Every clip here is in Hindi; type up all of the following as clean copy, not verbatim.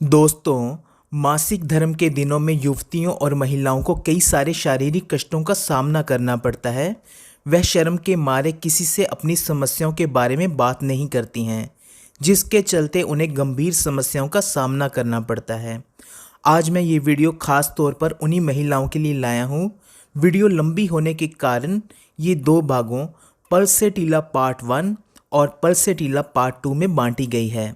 दोस्तों, मासिक धर्म के दिनों में युवतियों और महिलाओं को कई सारे शारीरिक कष्टों का सामना करना पड़ता है। वह शर्म के मारे किसी से अपनी समस्याओं के बारे में बात नहीं करती हैं, जिसके चलते उन्हें गंभीर समस्याओं का सामना करना पड़ता है। आज मैं ये वीडियो खास तौर पर उन्हीं महिलाओं के लिए लाया हूँ। वीडियो लंबी होने के कारण ये दो भागों पल्सेटिला पार्ट 1 और पल्सेटिला पार्ट 2 में बांटी गई है।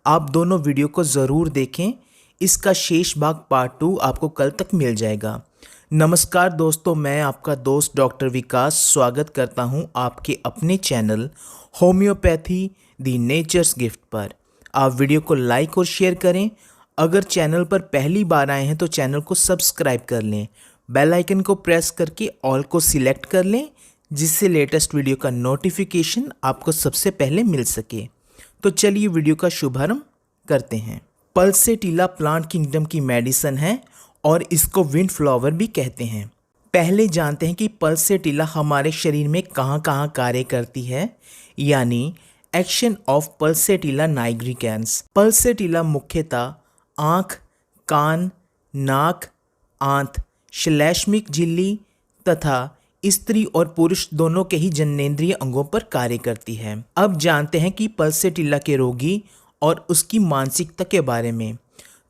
आप दोनों वीडियो को ज़रूर देखें। इसका शेष भाग पार्ट 2 आपको कल तक मिल जाएगा। नमस्कार दोस्तों, मैं आपका दोस्त डॉक्टर विकास स्वागत करता हूं आपके अपने चैनल होम्योपैथी दी नेचर्स गिफ्ट पर। आप वीडियो को लाइक और शेयर करें। अगर चैनल पर पहली बार आए हैं तो चैनल को सब्सक्राइब कर लें। बेल आइकन को प्रेस करके ऑल को सिलेक्ट कर लें, जिससे लेटेस्ट वीडियो का नोटिफिकेशन आपको सबसे पहले मिल सके। तो चलिए वीडियो का शुभारंभ करते हैं। पल्सेटिला प्लांट किंगडम की मेडिसिन है और इसको विंड फ्लावर भी कहते हैं। पहले जानते हैं कि पल्सेटिला हमारे शरीर में कहाँ कहाँ कार्य करती है, यानी एक्शन ऑफ पल्सेटिला नाइग्रिकैंस। पल्सेटिला मुख्यतः आँख, कान, नाक, आंत, श्लैष्मिक झिल्ली तथा स्त्री और पुरुष दोनों के ही जननेंद्रिय अंगों पर कार्य करती है। अब जानते हैं कि पल्सेटिला के रोगी और उसकी मानसिकता के बारे में।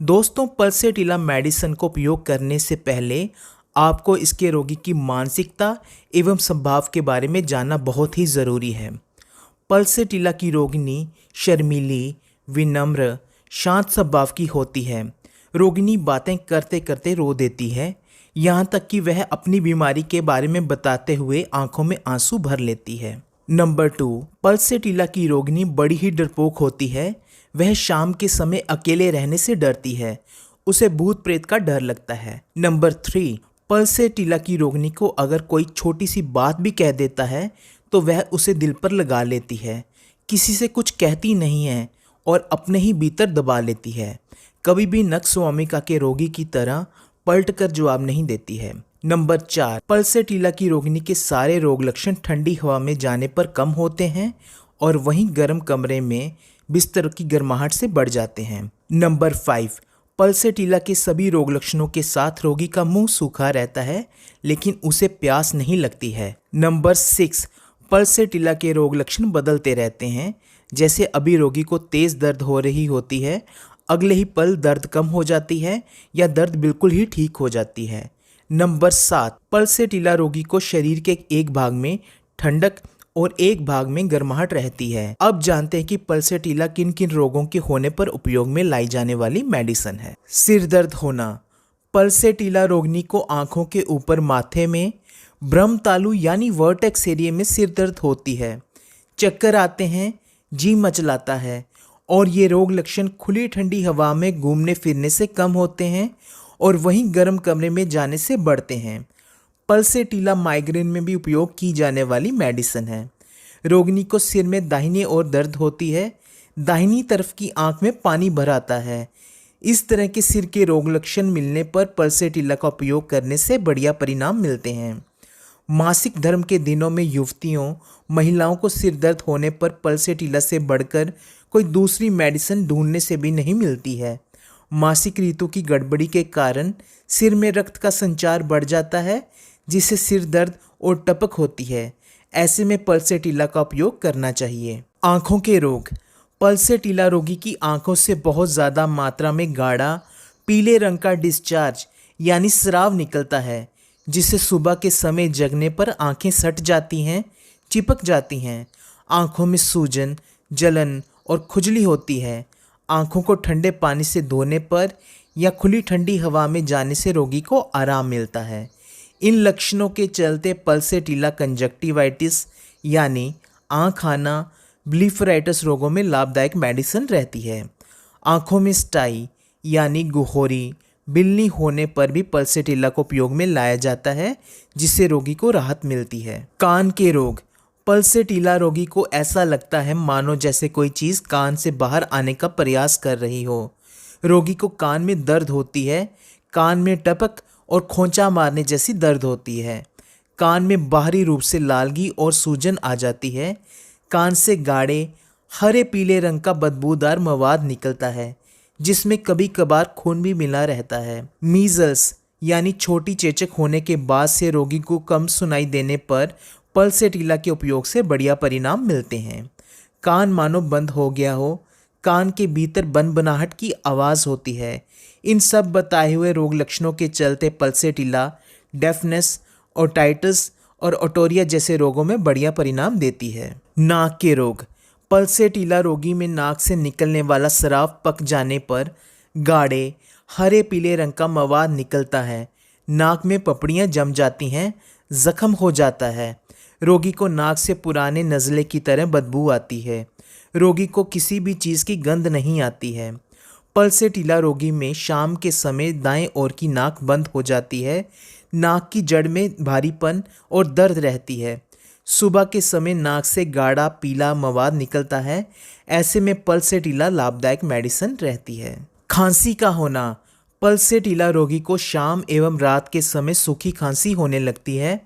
दोस्तों, पल्सेटिला मेडिसिन को उपयोग करने से पहले आपको इसके रोगी की मानसिकता एवं स्वभाव के बारे में जानना बहुत ही ज़रूरी है। पल्सेटिला की रोगिनी शर्मीली, विनम्र, शांत स्वभाव की होती है। रोगिनी बातें करते करते रो देती है, यहाँ तक कि वह अपनी बीमारी के बारे में बताते हुए आंखों में आंसू भर लेती है। नंबर 2, पल्सेटिला की रोगिनी बड़ी ही डरपोक होती है। वह शाम के समय अकेले रहने से डरती है। उसे भूत प्रेत का डर लगता है। नंबर 3, पल्सेटिला की रोगिनी को अगर कोई छोटी सी बात भी कह देता है तो वह उसे दिल पर लगा लेती है। किसी से कुछ कहती नहीं है और अपने ही भीतर दबा लेती है। कभी भी नक्सवामिका के रोगी की तरह पलट कर जवाब नहीं देती है। नंबर 4, पल्सेटिला की रोगिनी के सारे रोग लक्षण ठंडी हवा में जाने पर कम होते हैं और वहीं गर्म कमरे में बिस्तर की गर्माहट से बढ़ जाते हैं। नंबर 5, पल्सेटिला के सभी रोग लक्षणों के साथ रोगी का मुंह सूखा रहता है, लेकिन उसे प्यास नहीं लगती है। नंबर 6, पल्सेटिला के रोग लक्षण बदलते रहते हैं। जैसे अभी रोगी को तेज दर्द हो रही होती है, अगले ही पल दर्द कम हो जाती है या दर्द बिल्कुल ही ठीक हो जाती है। नंबर 7, पल्सेटिला रोगी को शरीर के एक भाग में ठंडक और एक भाग में गर्माहट रहती है। अब जानते हैं कि पल्सेटिला किन किन रोगों के होने पर उपयोग में लाई जाने वाली मेडिसिन है। सिर दर्द होना। पल्सेटिला रोगिनी को आंखों के ऊपर माथे में ब्रह्मतालु यानी वर्टेक्स एरिया में सिर दर्द होती है। चक्कर आते हैं, जी मचलाता है और ये रोग लक्षण खुली ठंडी हवा में घूमने फिरने से कम होते हैं और वहीं गर्म कमरे में जाने से बढ़ते हैं। पल्सेटिला माइग्रेन में भी उपयोग की जाने वाली मेडिसिन है। रोगिनी को सिर में दाहिनी ओर दर्द होती है, दाहिनी तरफ की आंख में पानी भर आता है। इस तरह के सिर के रोग लक्षण मिलने पर पल्सेटिला का उपयोग करने से बढ़िया परिणाम मिलते हैं। मासिक धर्म के दिनों में युवतियों, महिलाओं को सिर दर्द होने पर पल्सेटिला से बढ़कर कोई दूसरी मेडिसिन ढूंढने से भी नहीं मिलती है। मासिक ऋतु की गड़बड़ी के कारण सिर में रक्त का संचार बढ़ जाता है, जिससे सिर दर्द और टपक होती है। ऐसे में पल्सेटिला का उपयोग करना चाहिए। आँखों के रोग। पल्सेटिला रोगी की आँखों से बहुत ज़्यादा मात्रा में गाढ़ा पीले रंग का डिस्चार्ज यानी स्राव निकलता है, जिससे सुबह के समय जगने पर आँखें सट जाती हैं, चिपक जाती हैं। आँखों में सूजन, जलन और खुजली होती है। आँखों को ठंडे पानी से धोने पर या खुली ठंडी हवा में जाने से रोगी को आराम मिलता है। इन लक्षणों के चलते पल्सेटिला कंजक्टिवाइटिस यानी आँख आना, ब्लीफराइटिस रोगों में लाभदायक मेडिसिन रहती है। आँखों में स्टाई यानी गुहोरी, बिल्ली होने पर भी पल्सेटिला को उपयोग में लाया जाता है, जिससे रोगी को राहत मिलती है। कान के रोग। पल्सेटिला रोगी को ऐसा लगता है मानो जैसे कोई चीज़ कान से बाहर आने का प्रयास कर रही हो। रोगी को कान में दर्द होती है, कान में टपक और खोंचा मारने जैसी दर्द होती है। कान में बाहरी रूप से लालगी और सूजन आ जाती है। कान से गाढ़े हरे पीले रंग का बदबूदार मवाद निकलता है, जिसमें कभी कभार खून भी मिला रहता है। मीजल्स यानी छोटी चेचक होने के बाद से रोगी को कम सुनाई देने पर पल्सेटिला के उपयोग से बढ़िया परिणाम मिलते हैं। कान मानो बंद हो गया हो, कान के भीतर बनबनाहट की आवाज़ होती है। इन सब बताए हुए रोग लक्षणों के चलते पल्सेटिला डेफनेस, ओटाइटिस और ओटोरिया जैसे रोगों में बढ़िया परिणाम देती है। नाक के रोग। पल्सेटिला रोगी में नाक से निकलने वाला स्राव पक जाने पर गाढ़े हरे पीले रंग का मवाद निकलता है। नाक में पपड़ियाँ जम जाती हैं, जख्म हो जाता है। रोगी को नाक से पुराने नज़ले की तरह बदबू आती है। रोगी को किसी भी चीज़ की गंध नहीं आती है। पल्सेटिला रोगी में शाम के समय दाएं ओर की नाक बंद हो जाती है। नाक की जड़ में भारीपन और दर्द रहती है। सुबह के समय नाक से गाढ़ा पीला मवाद निकलता है। ऐसे में पल्सेटिला लाभदायक मेडिसिन रहती है। खांसी का होना। पल्सेटिला रोगी को शाम एवं रात के समय सूखी खांसी होने लगती है।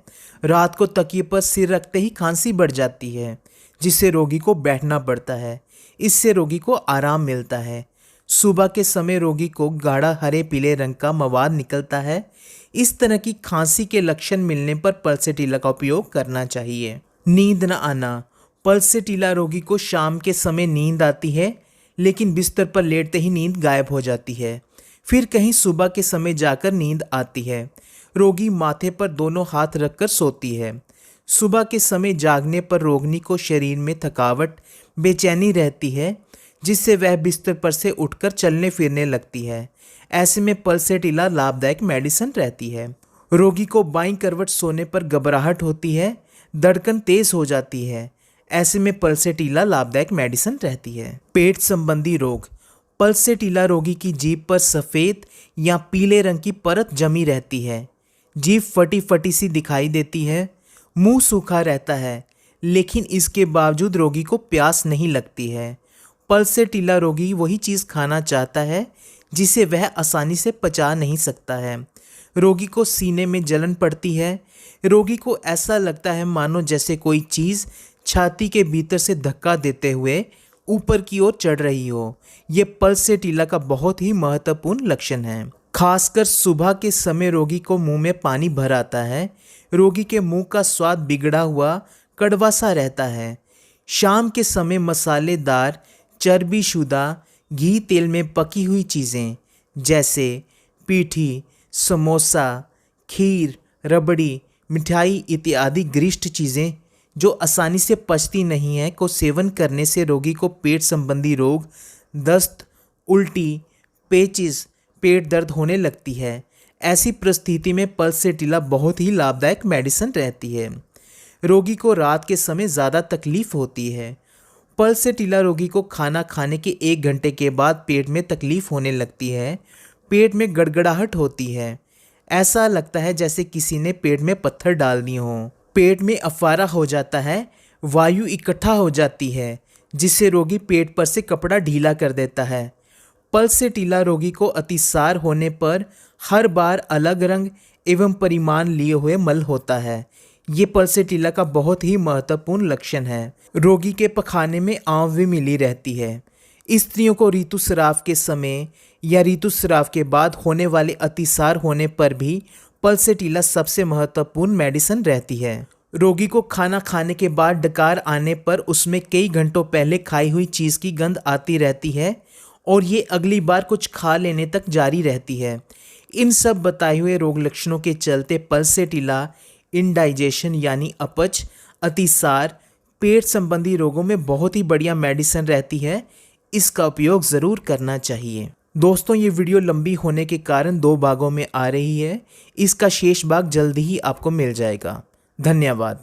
रात को तकिए पर सिर रखते ही खांसी बढ़ जाती है, जिससे रोगी को बैठना पड़ता है। इससे रोगी को आराम मिलता है। सुबह के समय रोगी को गाढ़ा हरे पीले रंग का मवाद निकलता है। इस तरह की खांसी के लक्षण मिलने पर पल्सेटिला का उपयोग करना चाहिए। नींद न आना। पल्सेटिला रोगी को शाम के समय नींद आती है, लेकिन बिस्तर पर लेटते ही नींद गायब हो जाती है। फिर कहीं सुबह के समय जाकर नींद आती है। रोगी माथे पर दोनों हाथ रखकर सोती है। सुबह के समय जागने पर रोगिणी को शरीर में थकावट, बेचैनी रहती है, जिससे वह बिस्तर पर से उठकर चलने फिरने लगती है। ऐसे में पल्सेटिला लाभदायक मेडिसिन रहती है। रोगी को बाईं करवट सोने पर घबराहट होती है, धड़कन तेज हो जाती है। ऐसे में पल्सेटिला लाभदायक मेडिसिन रहती है। पेट संबंधी रोग। पल्सेटिला रोगी की जीभ पर सफ़ेद या पीले रंग की परत जमी रहती है। जीभ फटी फटी सी दिखाई देती है। मुंह सूखा रहता है, लेकिन इसके बावजूद रोगी को प्यास नहीं लगती है। पल्सेटिला रोगी वही चीज़ खाना चाहता है जिसे वह आसानी से पचा नहीं सकता है। रोगी को सीने में जलन पड़ती है। रोगी को ऐसा लगता है मानो जैसे कोई चीज़ छाती के भीतर से धक्का देते हुए ऊपर की ओर चढ़ रही हो। ये पल्सेटिला का बहुत ही महत्वपूर्ण लक्षण है। खासकर सुबह के समय रोगी को मुंह में पानी भर आता है। रोगी के मुंह का स्वाद बिगड़ा हुआ कड़वा सा रहता है। शाम के समय मसालेदार, चर्बीशुदा, घी तेल में पकी हुई चीज़ें जैसे पीठी, समोसा, खीर, रबड़ी, मिठाई इत्यादि गरिष्ठ चीज़ें जो आसानी से पचती नहीं है को सेवन करने से रोगी को पेट संबंधी रोग, दस्त, उल्टी, पेचिस, पेट दर्द होने लगती है। ऐसी परिस्थिति में पल्सेटिला बहुत ही लाभदायक मेडिसिन रहती है। रोगी को रात के समय ज़्यादा तकलीफ़ होती है। पल्सेटिला रोगी को खाना खाने के 1 घंटे के बाद पेट में तकलीफ़ होने लगती है। पेट में गड़गड़ाहट होती है। ऐसा लगता है जैसे किसी ने पेट में पत्थर डाल दिए हों। पेट में अफवारा हो जाता है, वायु इकट्ठा हो जाती है, जिससे रोगी पेट पर से कपड़ा ढीला कर देता है। पल्सेटिला रोगी को अतिसार होने पर हर बार अलग रंग एवं परिमाण लिए हुए मल होता है। ये पल्सेटिला का बहुत ही महत्वपूर्ण लक्षण है। रोगी के पखाने में आंव भी मिली रहती है। स्त्रियों को ऋतुस्राव के समय या ऋतुस्राव के बाद होने वाले अतिसार होने पर भी पल्सेटिला सबसे महत्वपूर्ण मेडिसिन रहती है। रोगी को खाना खाने के बाद डकार आने पर उसमें कई घंटों पहले खाई हुई चीज़ की गंध आती रहती है और ये अगली बार कुछ खा लेने तक जारी रहती है। इन सब बताए हुए रोग लक्षणों के चलते पल्सेटिला इंडाइजेशन यानी अपच, अतिसार, पेट संबंधी रोगों में बहुत ही बढ़िया मेडिसिन रहती है। इसका उपयोग ज़रूर करना चाहिए। दोस्तों, ये वीडियो लंबी होने के कारण 2 भागों में आ रही है। इसका शेष भाग जल्दी ही आपको मिल जाएगा। धन्यवाद।